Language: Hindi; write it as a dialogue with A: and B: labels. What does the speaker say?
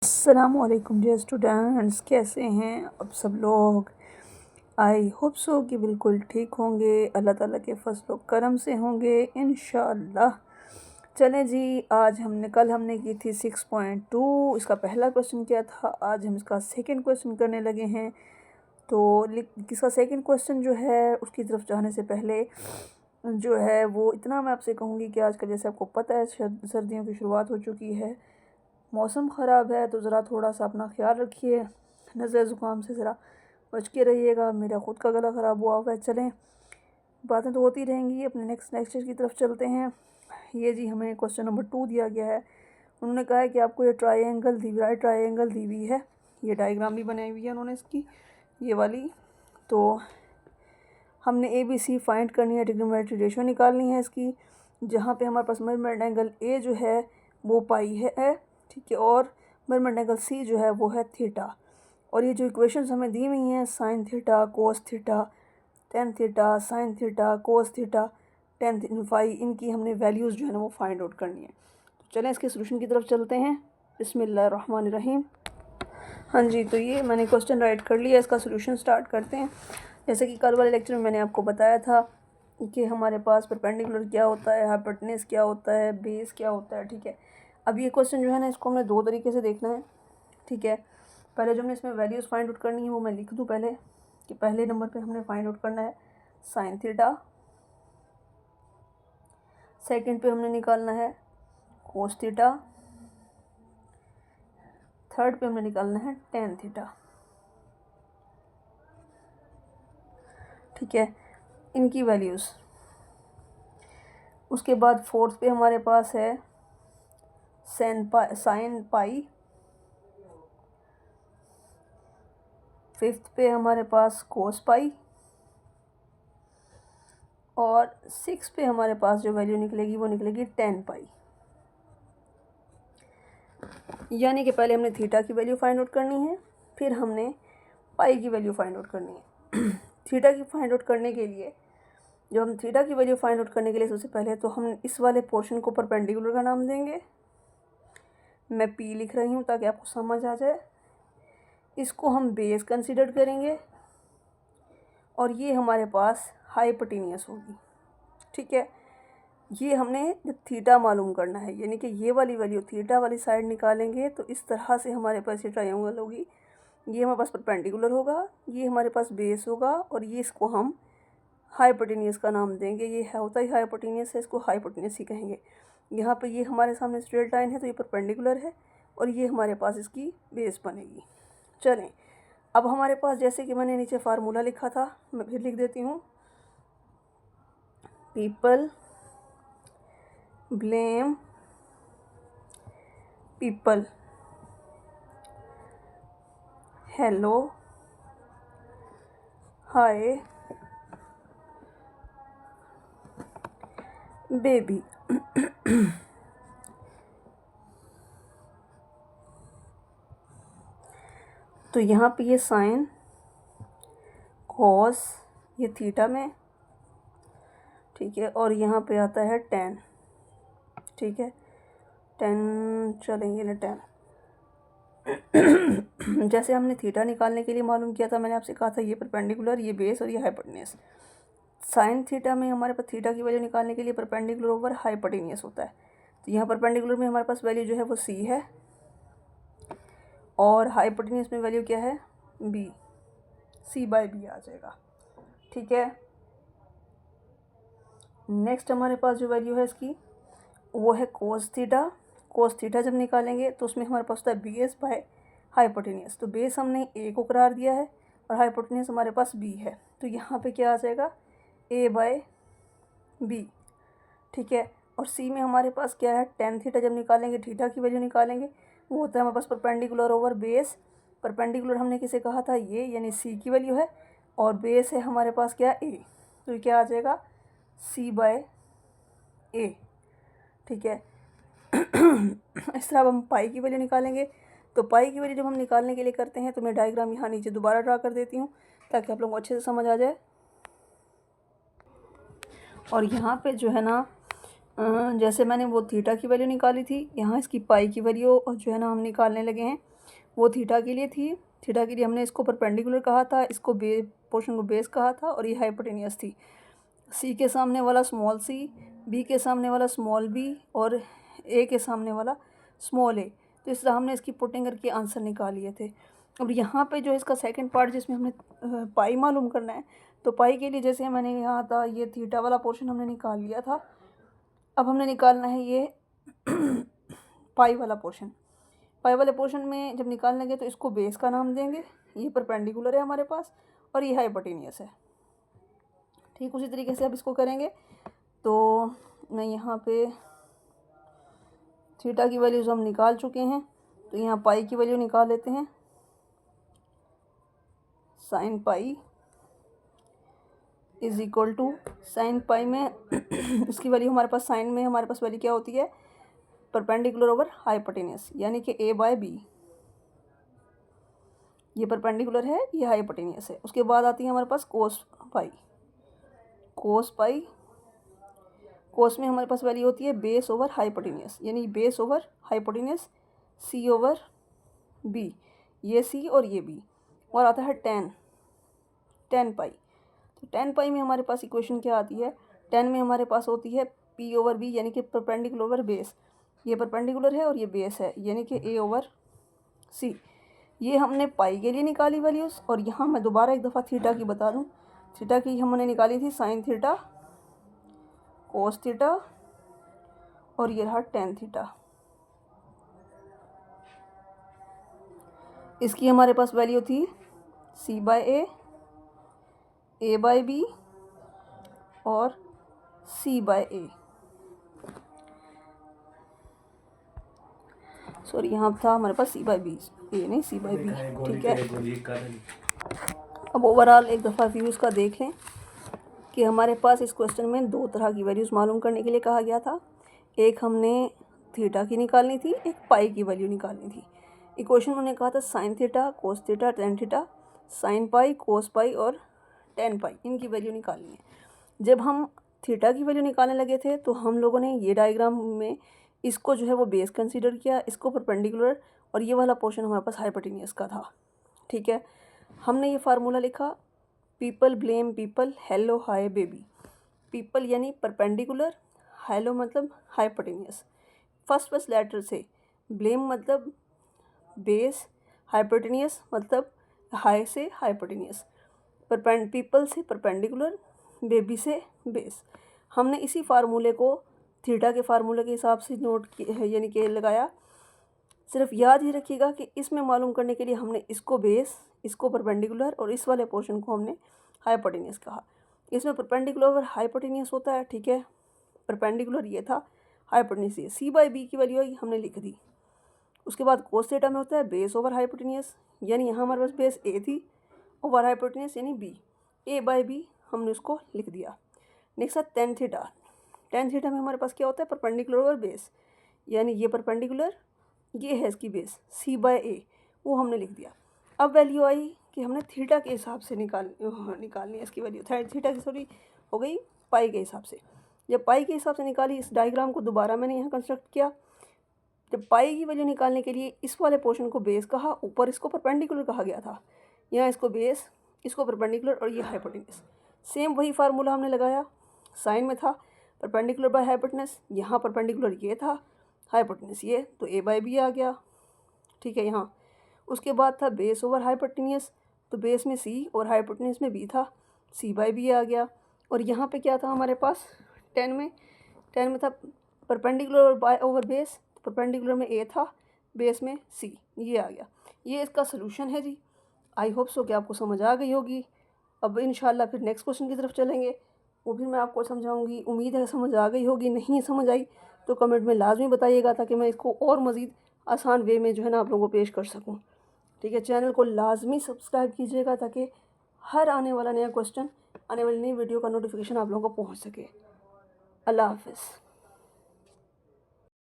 A: अस्सलामुअलैकुम डियर स्टूडेंट्स, कैसे हैं अब सब लोग। आई होप सो कि बिल्कुल ठीक होंगे, अल्लाह ताला के फजल व करम से होंगे इंशाअल्लाह। चलें जी, कल हमने की थी 6.2, इसका पहला क्वेश्चन क्या था। आज हम इसका सेकंड क्वेश्चन करने लगे हैं। तो इसका सेकंड क्वेश्चन जो है उसकी तरफ जाने से पहले जो है वो इतना मैं आपसे कहूँगी कि आजकल जैसे आपको पता है सर्दियों की शुरुआत हो चुकी है, मौसम ख़राब है, तो ज़रा थोड़ा सा अपना ख्याल रखिए, नज़र ज़ुकाम से ज़रा बच के रहिएगा। मेरा ख़ुद का गला ख़राब हुआ हुआ है। चलें, बातें तो होती रहेंगी, अपने नेक्स्ट की तरफ चलते हैं। ये जी हमें क्वेश्चन नंबर 2 दिया गया है। उन्होंने कहा है कि आपको ये ट्रायंगल दी हुई है, ये डायग्राम भी बनाई हुई है उन्होंने इसकी, ये वाली। तो हमने ABC फाइंड करनी है, ट्रिग्नोमेट्री रेशो निकालनी है इसकी, जहाँ पे हमारे पास मेजरमेंट एंगल A जो है वो पाई है, ठीक है, और मेजरमेंट एंगल C जो है वो है थीटा। और ये जो इक्वेशंस हमें दी हुई हैं, sine theta, cos theta, tan theta, sine theta, cos theta, tan phi, इनकी हमने वैल्यूज़ जो है ना वो फाइंड आउट करनी है। तो चलें इसके सोल्यूशन की तरफ चलते हैं। बिस्मिल्लाहिर्रहमानिर्रहीम। हाँ जी, तो ये मैंने क्वेश्चन राइट कर लिया, इसका सोल्यूशन स्टार्ट करते हैं। जैसे कि कल वाले लेक्चर में मैंने आपको बताया था कि हमारे पास परपेंडिकुलर क्या होता है, हाइपोटेन्यूज क्या होता है, बेस क्या होता है, ठीक है। अब ये क्वेश्चन जो है ना, इसको हमने दो तरीके से देखना है, ठीक है। पहले जो हमने इसमें वैल्यूज़ फाइंड आउट करनी है वो मैं लिख दूँ पहले, कि पहले नंबर पे हमने फाइंड आउट करना है साइन थीटा, सेकंड पे हमने निकालना है कोस थीटा, थर्ड पे हमने निकालना है टेन थीटा, ठीक है, इनकी वैल्यूज़। उसके बाद फोर्थ पे हमारे पास है साइन पाई, फिफ्थ पे हमारे पास कोस पाई, और सिक्स पे हमारे पास जो वैल्यू निकलेगी वो निकलेगी टेन पाई। यानी कि पहले हमने थीटा की वैल्यू फाइंड आउट करनी है, फिर हमने पाई की वैल्यू फाइंड आउट करनी है। थीटा की फाइंड आउट करने के लिए, जब हम थीटा की वैल्यू फाइंड आउट करने के लिए सबसे पहले तो हम इस वाले पोर्शन को परपेंडिकुलर का नाम देंगे। मैं P लिख रही हूँ ताकि आपको समझ आ जाए। इसको हम बेस कंसिडर करेंगे और ये हमारे पास हाइपोटेन्यूस होगी, ठीक है। ये हमने जब थीटा मालूम करना है, यानी कि ये वाली वैल्यू थीटा वाली साइड निकालेंगे तो इस तरह से हमारे पास ये ट्रायंगल होगी। ये हमारे पास परपेंडिकुलर होगा, ये हमारे पास बेस होगा, और ये इसको हम हाइपोटेन्यूस का नाम देंगे। ये है होता ही हाइपोटेन्यूस है, इसको हाइपोटेन्यूस ही कहेंगे। यहाँ पे ये हमारे सामने स्ट्रेट लाइन है तो ये परपेंडिकुलर है, और ये हमारे पास इसकी बेस बनेगी। चलें, अब हमारे पास जैसे कि मैंने नीचे फार्मूला लिखा था, मैं फिर लिख देती हूँ। पीपल ब्लेम पीपल, हेलो, हाय, बेबी। तो यहाँ पे ये साइन कॉस, ये थीटा में, ठीक है, और यहाँ पे आता है टेन, ठीक है, टेन, चलेंगे ना टेन। जैसे हमने थीटा निकालने के लिए मालूम किया था, मैंने आपसे कहा था ये परपेंडिकुलर, ये बेस और ये हाइपोटेन्यूस। साइन थीटा में हमारे पास थीटा की वैल्यू निकालने के लिए परपेंडिकुलर ओवर हाइपोटेन्यूस होता है। तो यहाँ परपेंडिकुलर में हमारे पास वैल्यू जो है वो C है, और हाइपोटेन्यूस में वैल्यू क्या है B, C/B आ जाएगा, ठीक है। नेक्स्ट हमारे पास जो वैल्यू है इसकी वो है कोस थीटा। कोस थीटा जब निकालेंगे तो उसमें हमारे पास होता है बेस बाय हाइपोटेन्यूस। तो बेस हमने A को करार दिया है और हाइपोटेन्यूस हमारे पास B है, तो यहाँ पे क्या आ जाएगा A/B, ठीक है। और C में हमारे पास क्या है, टेन थीटा जब निकालेंगे, थीटा की वैल्यू निकालेंगे, वो होता है हमारे पास परपेंडिकुलर ओवर बेस। परपेंडिकुलर हमने किसे कहा था, ये, यानी C की वैल्यू है, और बेस है हमारे पास क्या, A, तो क्या आ जाएगा C/A, ठीक है। इस तरह अब हम पाई की वैल्यू निकालेंगे। तो पाई की वैल्यू जब हम निकालने के लिए करते हैं तो मैं डायग्राम यहाँ नीचे दोबारा ड्रा कर देती हूँ ताकि आप लोगों को अच्छे से समझ आ जाए। और यहाँ पे जो है ना जैसे मैंने वो थीटा की वैल्यू निकाली थी, यहाँ इसकी पाई की वैल्यू जो है ना हम निकालने लगे हैं। वो थीटा के लिए थी, थीटा के लिए हमने इसको परपेंडिकुलर कहा था, इसको पोर्शन को बेस कहा था, और ये हाइपोटेनियस थी। सी के सामने वाला स्मॉल सी, बी के सामने वाला स्मॉल बी, और ए के सामने वाला स्मॉल ए। तो इस तरह हमने इसकी पुटिंग करके आंसर निकाल लिए थे। अब यहाँ पे जो इसका सेकंड पार्ट जिसमें हमने पाई मालूम करना है, तो पाई के लिए जैसे मैंने यहाँ था ये थीटा वाला पोर्शन हमने निकाल लिया था। अब हमने निकालना है ये पाई वाला पोर्शन। पाई वाले पोर्शन में जब निकालने लगे तो इसको बेस का नाम देंगे, ये परपेंडिकुलर है हमारे पास, और ये हाइपोटेनियस है। ठीक उसी तरीके से अब इसको करेंगे। तो मैं यहाँ पे थीटा की वैल्यूज़ हम निकाल चुके हैं, तो यहाँ पाई की वैल्यू निकाल लेते हैं। Sine pi is equal to, sine pi में इसकी वैल्यू हमारे पास, साइन में हमारे पास वैल्यू क्या होती है, परपेंडिकुलर ओवर हाइपोटेनियस, यानी कि ए बाय बी। ये परपेंडिकुलर है, ये हाइपोटेनियस है। उसके बाद आती है हमारे पास कोस पाई। कोस पाई, कोस में हमारे पास वैल्यू होती है बेस ओवर हाइपोटेनियस, यानी बेस ओवर हाइपोटेनियस, सी ओवर बी, ये सी और ये बी। और आता है टेन, टेन पाई। तो टेन पाई में हमारे पास इक्वेशन क्या आती है, टेन में हमारे पास होती है पी ओवर बी, यानी कि परपेंडिकुलर ओवर बेस। ये परपेंडिकुलर है और ये बेस है, यानी कि ए ओवर सी। ये हमने पाई के लिए निकाली वैल्यूज़। और यहाँ मैं दोबारा एक दफ़ा थीटा की बता दूँ, थीटा की हमने निकाली थी साइन थीटा, कोस थीटा, और ये रहा टेन थीटा। इसकी हमारे पास वैल्यू थी सी बाय ए बाय बी और सी बाय ए। सॉरी, यहाँ था हमारे पास सी बाय बी, ए नहीं सी बाय बी, ठीक है। अब ओवरऑल एक दफ़ा व्यूज़ का देख लें कि हमारे पास इस क्वेश्चन में दो तरह की वैल्यूज़ मालूम करने के लिए कहा गया था। एक हमने थीटा की निकालनी थी, एक पाई की वैल्यू निकालनी थी। इक्वेशन उन्होंने कहा था sine theta, cos theta, tan theta, sine pi, cos pi और टेन पाई, इनकी वैल्यू निकालनी है। जब हम थीटा की वैल्यू निकालने लगे थे तो हम लोगों ने ये डायग्राम में इसको जो है वो बेस कंसीडर किया, इसको परपेंडिकुलर, और ये वाला पोर्शन हमारे पास हाइपोटेनियस का था। ठीक है, हमने ये फार्मूला लिखा, people blame people, hello hi baby. People यानी परपेंडिकुलर, हेलो मतलब हाइपोटेनियस, फर्स्ट लेटर से। ब्लेम मतलब बेस, हाइपोटेनियस मतलब हाई से हाइपोटेनियस। पीपल से परपेंडिकुलर, बेबी से बेस। हमने इसी फार्मूले को थीटा के फार्मूले के हिसाब से नोट किया है, यानी कि लगाया। सिर्फ याद ही रखिएगा कि इसमें मालूम करने के लिए हमने इसको बेस, इसको परपेंडिकुलर, और इस वाले पोर्शन को हमने हाइपोटेनियस कहा। इसमें परपेंडिकुलर और हाइपोटेनियस होता है, ठीक है। परपेंडिकुलर ये था, हाइपोटेनियस ये। सी बाय बी की वैल्यू हमने लिख दी। उसके बाद कोस थीटा में होता है बेस ओवर हाइपोटेनियस, यानी यहाँ हमारे पास बेस ए थी, ओवर हाइपोटेनियस यानी बी, ए बाय बी हमने उसको लिख दिया। नेक्स्ट है टेन थीटा। टेन थीटा में हमारे पास क्या होता है, परपेंडिकुलर ओवर बेस, यानी ये परपेंडिकुलर, ये है इसकी बेस, सी बाय ए, वो हमने लिख दिया। अब वैल्यू आई कि हमने थीटा के हिसाब से निकालनी है इसकी वैल्यू, थीटा की सॉरी हो गई पाई के हिसाब से। जब पाई के हिसाब से निकाली, इस डायग्राम को दोबारा मैंने यहाँ कंस्ट्रक्ट किया। जब पाई की वैल्यू निकालने के लिए इस वाले पोर्शन को बेस कहा, ऊपर इसको परपेंडिकुलर कहा गया था, यहाँ इसको बेस, इसको परपेंडिकुलर, और ये हाइपोटेनियस। सेम वही फार्मूला हमने लगाया, साइन में था परपेंडिकुलर बाय हाइपोटेनियस, यहाँ परपेंडिकुलर ये था, हाइपोटेनियस ये, तो ए बाय बी आ गया। ठीक है, यहाँ उसके बाद था बेस ओवर हाइपोटेनियस, तो बेस में सी और हाइपोटेनियस में बी था, सी बाय बी आ गया। और यहाँ पे क्या था हमारे पास, टेन में था perpendicular by over base, perpendicular में ए था, बेस में सी, ये आ गया। ये इसका सोल्यूशन है जी। आई होप सो कि आपको समझ आ गई होगी। अब इंशाल्लाह फिर नेक्स्ट क्वेश्चन की तरफ चलेंगे, वो भी मैं आपको समझाऊंगी। उम्मीद है समझ आ गई होगी, नहीं समझ आई तो कमेंट में लाजमी बताइएगा, ताकि मैं इसको और मज़ीद आसान वे में जो है ना आप लोगों को पेश कर सकूं। ठीक है, चैनल को लाजमी सब्सक्राइब कीजिएगा, ताकि हर आने वाला नया क्वेश्चन, आने वाली नई वीडियो का नोटिफिकेशन आप लोगों को पहुँच सके। अल्लाह हाफ़िज़।